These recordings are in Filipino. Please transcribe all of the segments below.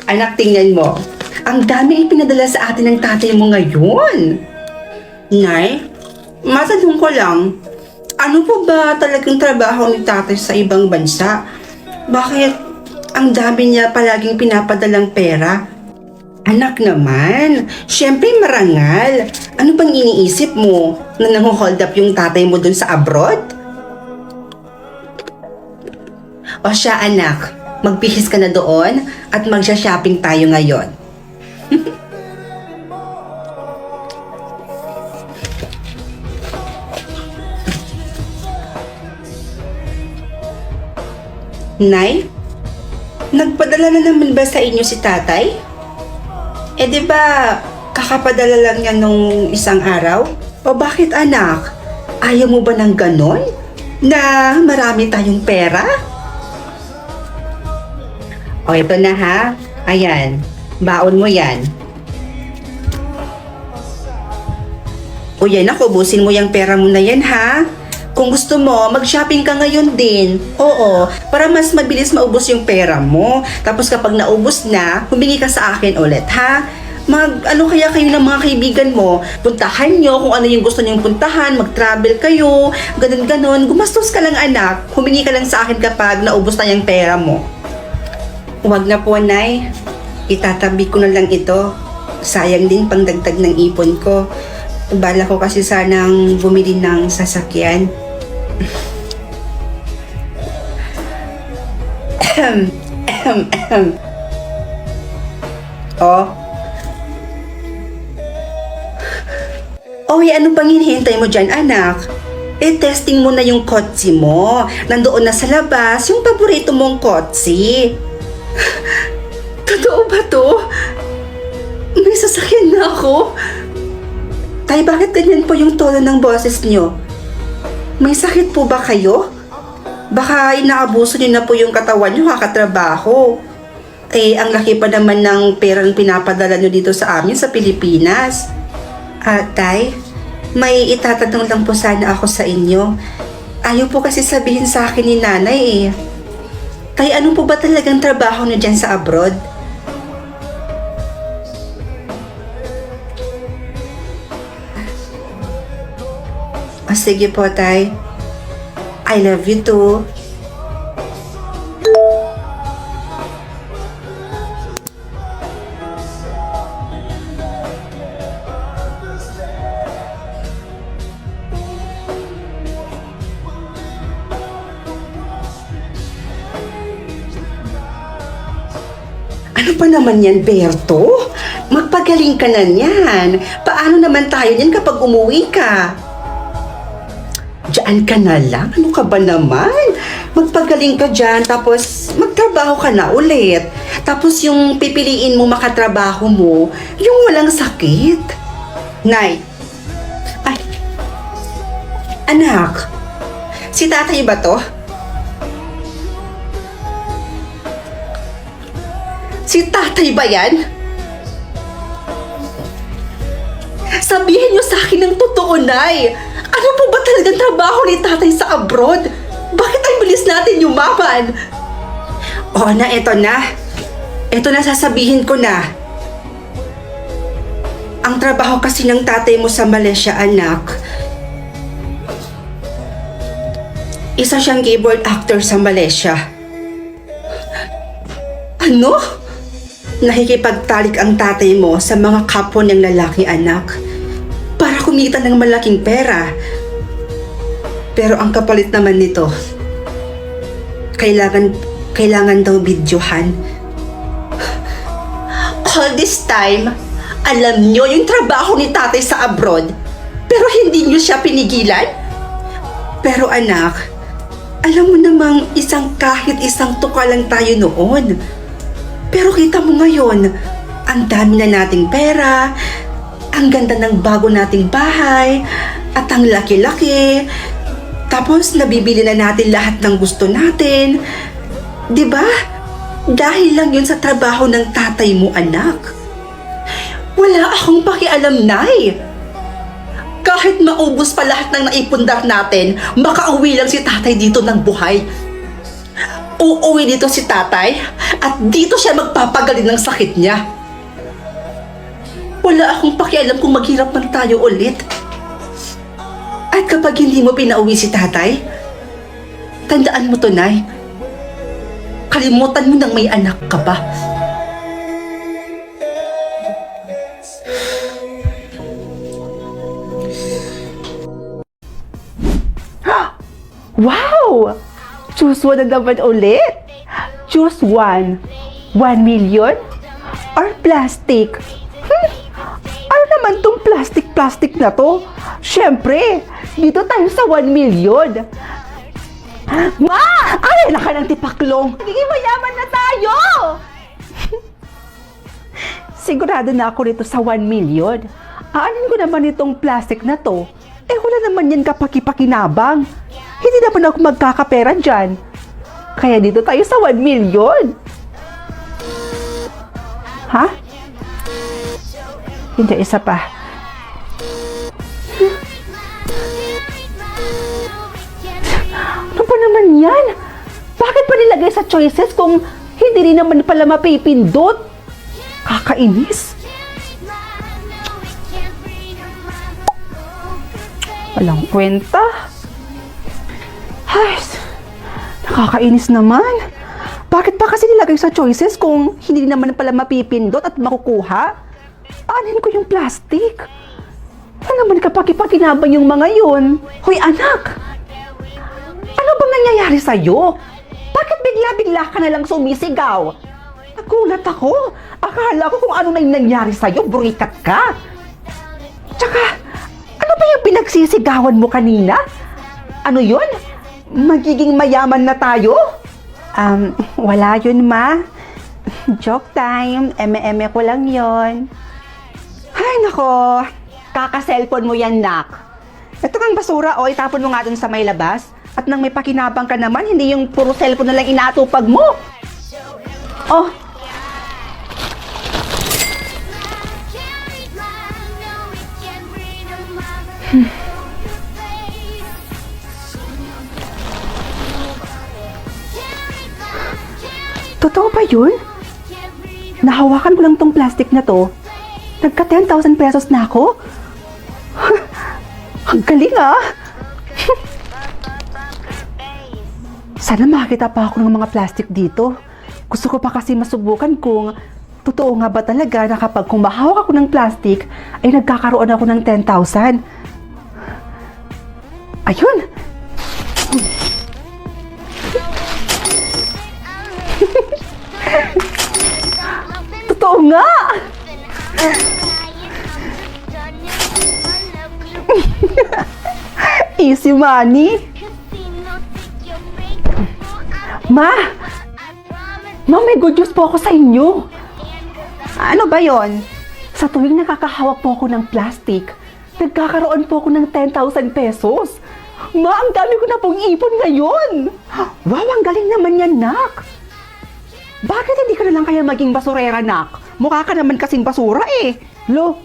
Anak, tingnan mo. Ang dami ipinadala sa atin ng tatay mo ngayon. Nay, matanong ko lang, ano po ba talagang trabaho ni tatay sa ibang bansa? Bakit ang dami niya palaging pinapadalang pera? Anak naman, syempre marangal. Ano bang iniisip mo na nang-hold up yung tatay mo dun sa abroad? O siya anak, magbihis ka na doon at magsha-shopping tayo ngayon. Nay, nagpadala na naman ba sa inyo si tatay? Di ba kakapadala lang niya nung isang araw? O bakit anak? Ayaw mo ba ng ganon? Na marami tayong pera? O ito na ha. Ayan. Baon mo yan. O yan ako, ubusin mo yung pera mo na yan ha. Kung gusto mo, mag-shopping ka ngayon din. Oo, para mas mabilis maubos yung pera mo. Tapos kapag naubos na, humingi ka sa akin ulit ha. Ano kaya kayo ng mga kaibigan mo? Puntahan nyo kung ano yung gusto nyong puntahan, mag-travel kayo, ganun-ganon. Gumastos ka lang anak, humingi ka lang sa akin kapag naubos na yung pera mo. Huwag na po, Nay. Itatabi ko na lang ito. Sayang din pangdagdag ng ipon ko. Bala ko kasi sanang bumili ng sasakyan. Oh. Oy, ano pang hinihintay mo dyan, anak? Testing mo na yung kotse mo. Nandoon na sa labas yung paborito mong kotse. Totoo ba to? May sasakyan na ako? Tay, bakit ganyan po yung tono ng boses nyo? May sakit po ba kayo? Baka inaabuso nyo na po yung katawan nyo kakatrabaho. Ang laki pa naman ng perang pinapadala nyo dito sa amin sa Pilipinas. Tay, may itatanong lang po sana ako sa inyo. Ayaw po kasi sabihin sa akin ni nanay eh. Tay, ano po ba talagang trabaho nyo dyan sa abroad? Sige po, Tay. I love you too. Ano pa naman yan, Berto? Magpagaling ka na niyan. Paano naman tayo niyan kapag umuwi ka? Diyan ka na lang? Ano ka ba naman? Magpagaling ka dyan, tapos magtrabaho ka na ulit. Tapos yung pipiliin mo makatrabaho mo, yung walang sakit. Nay, ay, anak, si tatay ba to? Si tatay ba yan? Sabihin niyo sa akin ng totoo, Nay. Ano po ba talagang trabaho ni tatay sa abroad? Bakit ang bilis natin yumaman? Oo na, eto na. Eto na, sasabihin ko na. Ang trabaho kasi ng tatay mo sa Malaysia, anak. Isa siyang keyboard actor sa Malaysia. Ano? Nakikipagtalik ang tatay mo sa mga kapwa niyang lalaki, anak, para kumita ng malaking pera. Pero ang kapalit naman nito, kailangan daw videohan. All this time, alam niyo yung trabaho ni tatay sa abroad, pero hindi niyo siya pinigilan? Pero anak, alam mo namang kahit isang tuka lang tayo noon. Pero kita mo ngayon, ang dami na nating pera, ang ganda ng bago nating bahay, at ang laki-laki. Tapos nabibili na natin lahat ng gusto natin. 'Di ba? Dahil lang yun sa trabaho ng tatay mo, anak. Wala akong pakialam, Nay. Kahit maubos pa lahat ng naipundar natin, makauwi lang si tatay dito ng buhay. uuwi dito si tatay at dito siya magpapagaling ng sakit niya. Wala akong pakialam kung maghirap man tayo ulit. At kapag hindi mo pinauwi si tatay, tandaan mo to, Nay. Kalimutan mo nang may anak ka ba. Wow! Choose one na naman ulit. Choose one. 1 million? Or plastic? Ano naman tong plastic na to? Siyempre, dito tayo sa 1 million. Ma! Ay, na ka ng tipaklong. Nagiging mayaman na tayo! Sigurado na ako dito sa 1 million. Aanin ko naman itong plastic na to. Eh, wala naman yan kapaki-pakinabang. Hindi naman ako magkakapera dyan. Kaya dito tayo sa 1 million. Ha? Hindi, isa pa. Ano ba naman yan? Bakit pa nilagay sa choices kung hindi rin naman pala mapipindot? Kakainis. Walang kwenta. Ay, nakakainis naman. Bakit pa kasi nilagay sa choices kung hindi naman pala mapipindot at makukuha? Anin ko yung plastic. Ano naman kapaki-pakinabang yung mga yun? Hoy anak! Ano bang nangyayari sa'yo? Bakit bigla-bigla ka na lang sumisigaw? Nagulat ako. Akala ko kung ano na yung nangyari sa'yo, burikat ka. Tsaka, ano ba yung pinagsisigawan mo kanina? Ano yun? Magiging mayaman na tayo? Wala yun, ma. Joke time. Eme-eme ko lang yun. Ay, nako. Kaka-cellphone mo yan, nak. Ito kang basura, o. Itapon mo nga dun sa may labas. At nang may pakinabang ka naman, hindi yung puro cellphone na lang inaatupag mo. Oh. Totoo ba yun? Nahawakan ko lang tong plastic na to. Nagka 10,000 pesos na ako? Ang galing ah! Sana makakita pa ako ng mga plastic dito. Gusto ko pa kasi masubukan kung totoo nga ba talaga na kapag kung mahawak ako ng plastic, ay nagkakaroon ako ng 10,000. Ayun! Totoo nga! Easy money! Ma! May good news po ako sa inyo! Ano ba yon? Sa tuwing nakakahawak po ako ng plastic, nagkakaroon po ako ng 10,000 pesos. Ma, ang dami ko na pong ipon ngayon! Wow, ang galing naman yan, nak! Bakit hindi ka na lang kaya maging basurera, nak? Mukha ka naman kasing basura eh. Lo,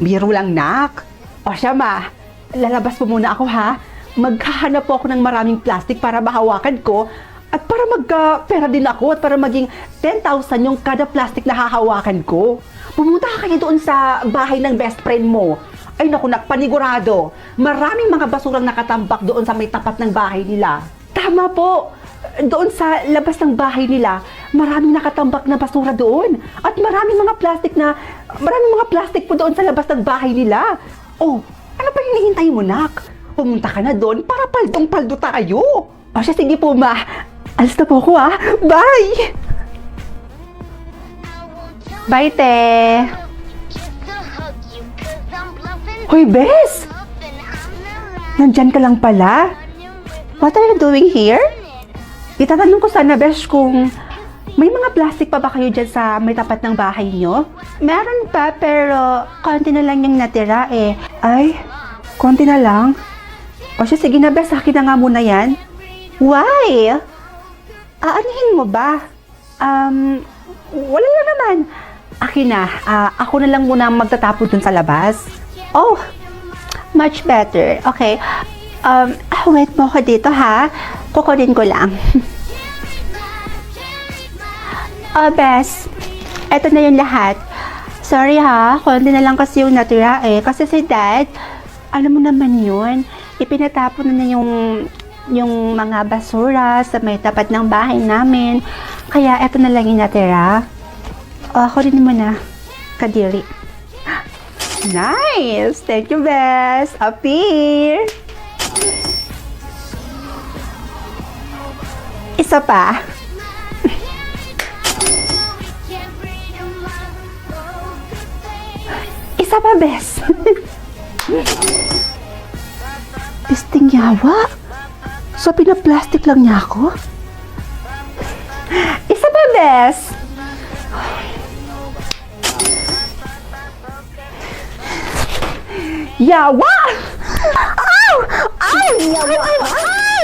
biro lang, nak. O siya, ma, lalabas po muna ako, ha? Maghahanap po ako ng maraming plastic para mahawakan ko at para magka-pera din ako at para maging 10,000 yung kada plastic na hahawakan ko. Pumunta ka kayo doon sa bahay ng best friend mo. Ay naku, nak, panigurado. Maraming mga basurang nakatambak doon sa may tapat ng bahay nila. Tama po. Doon sa labas ng bahay nila, maraming nakatambak na basura doon. At maraming mga plastic po doon sa labas ng bahay nila. Oh, ano pa hinihintay mo, nak? Pumunta ka na doon para paldong-paldo tayo. O siya, sige po, ma. Alis na po ako, ha? Bye! Bye, te! Hoy, Bes! Nandyan ka lang pala? What are you doing here? Itatanong ko sana, Besh, kung may mga plastic pa ba kayo dyan sa may tapat ng bahay nyo? Meron pa, pero konti na lang yung natira eh. Ay, konti na lang? O siya, sige na, Besh, akin na nga muna yan. Why? Aanihin mo ba? Wala lang naman. Akin na, ako na lang muna magtatapon dun sa labas. Oh, much better. Okay. Wait mo ako dito, ha? Kukunin ko lang. Oh, Bes. Eto na yung lahat. Sorry ha, konti na lang kasi yung natira eh. Kasi si Dad, alam mo naman yun, ipinatapon na yung mga basura sa may tapat ng bahay namin. Kaya eto na lang yung natira. O, ako rin mo na, Kadiri. Nice! Thank you, Bes! Appear! Isa pa. Isa pa, Bes. Pisting yawa? So, pinaplastic lang niya ako? Isa pa, Bes. Yawa! Ow! Ow!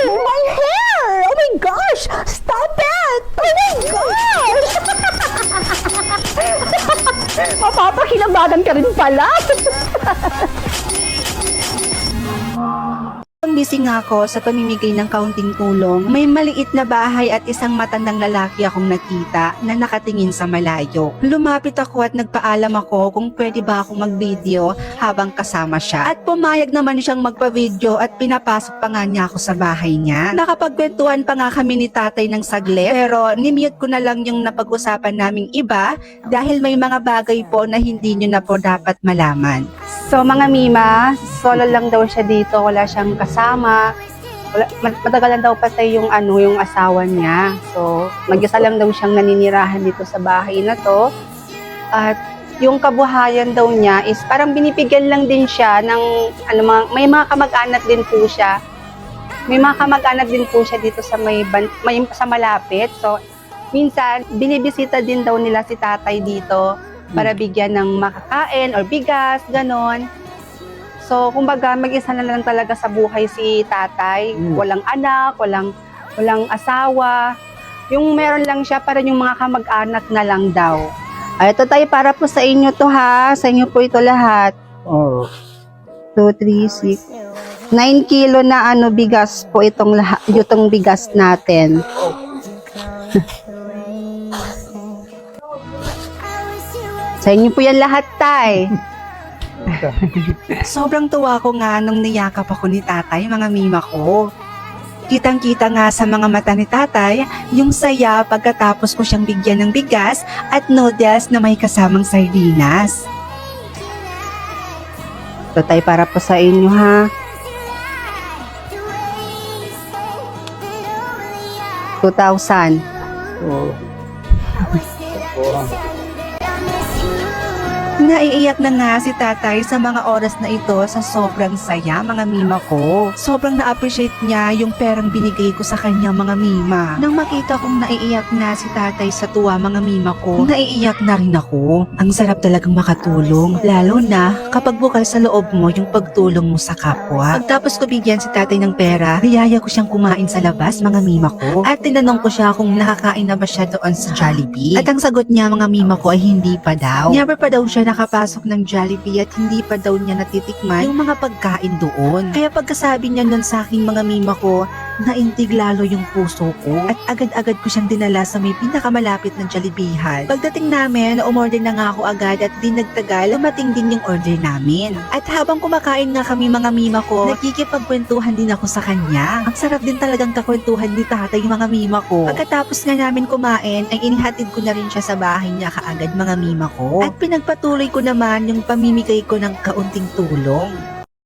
My hair! Oh my gosh! Stop it! Oh my gosh! Mapapakilabagan ka rin pala! Busy nga ako sa pamimigay ng kaunting tulong. May maliit na bahay at isang matandang lalaki akong nakita na nakatingin sa malayo. Lumapit ako at nagpaalam ako kung pwede ba akong mag-video habang kasama siya. At pumayag naman siyang magpa-video at pinapasok pa nga niya ako sa bahay niya. Nakapagkwentuhan pa nga kami ni tatay ng saglit, pero nimute ko na lang yung napag-usapan naming iba dahil may mga bagay po na hindi nyo na po dapat malaman. So, mga Mima, solo lang daw siya dito. Wala siyang kasama. Matagal lang daw patay yung asawa niya. So, mag-isa lang daw siyang naninirahan dito sa bahay na to. At yung kabuhayan daw niya is parang binibigyan lang din siya ng may mga kamag-anak din po siya. May mga kamag-anak din po siya dito sa sa malapit. So, minsan binibisita din daw nila si tatay dito para bigyan ng makakain or bigas, ganon. So, kumbaga, mag-isa na lang talaga sa buhay si tatay. Walang anak, walang asawa. Yung meron lang siya, para yung mga kamag-anak na lang daw. Ay, ito tayo, para po sa inyo to ha. Sa inyo po ito lahat. Oh, 2, 3, 6. 9 kilo na bigas po itong bigas natin. Sa inyo po yan lahat, tay. Sobrang tuwa ko nga nung niyakap ako ni tatay, mga Mima ko. Kitang-kita nga sa mga mata ni tatay yung saya pagkatapos ko siyang bigyan ng bigas at noodles na may kasamang sardinas. Ito tayo, para po sa inyo ha. 2,000. oh. Naiiyak na nga si tatay sa mga oras na ito sa sobrang saya, mga Mima ko. Sobrang na-appreciate niya yung perang binigay ko sa kanya, mga Mima. Nang makita kong naiiyak na si tatay sa tuwa, mga Mima ko, naiiyak na rin ako. Ang sarap talagang makatulong, lalo na kapag bukal sa loob mo yung pagtulong mo sa kapwa. Pagtapos ko bigyan si tatay ng pera, niyaya ko siyang kumain sa labas, mga Mima ko. At tinanong ko siya kung nakakain na ba siya doon sa Jollibee. At ang sagot niya, mga Mima ko, ay hindi pa daw. Never pa daw siya nakapasok ng Jollibee at hindi pa daw niya natitikman yung mga pagkain doon. Kaya pagkasabi niya nun sa aking, mga Mima ko, naintig lalo yung puso ko at agad-agad ko siyang dinala sa may pinakamalapit ng Jollibeehan. Pagdating namin, umorder na nga ako agad at di nagtagal, dumating din yung order namin. At habang kumakain nga kami, mga Mima ko, nakikipagkwentuhan din ako sa kanya. Ang sarap din talagang kakwentuhan ni tatay, mga Mima ko. Pagkatapos nga namin kumain, ay inihatid ko na rin siya sa bahay niya kaagad, mga Mima ko. At pinagpatuloy ko naman yung pamimigay ko ng kaunting tulong.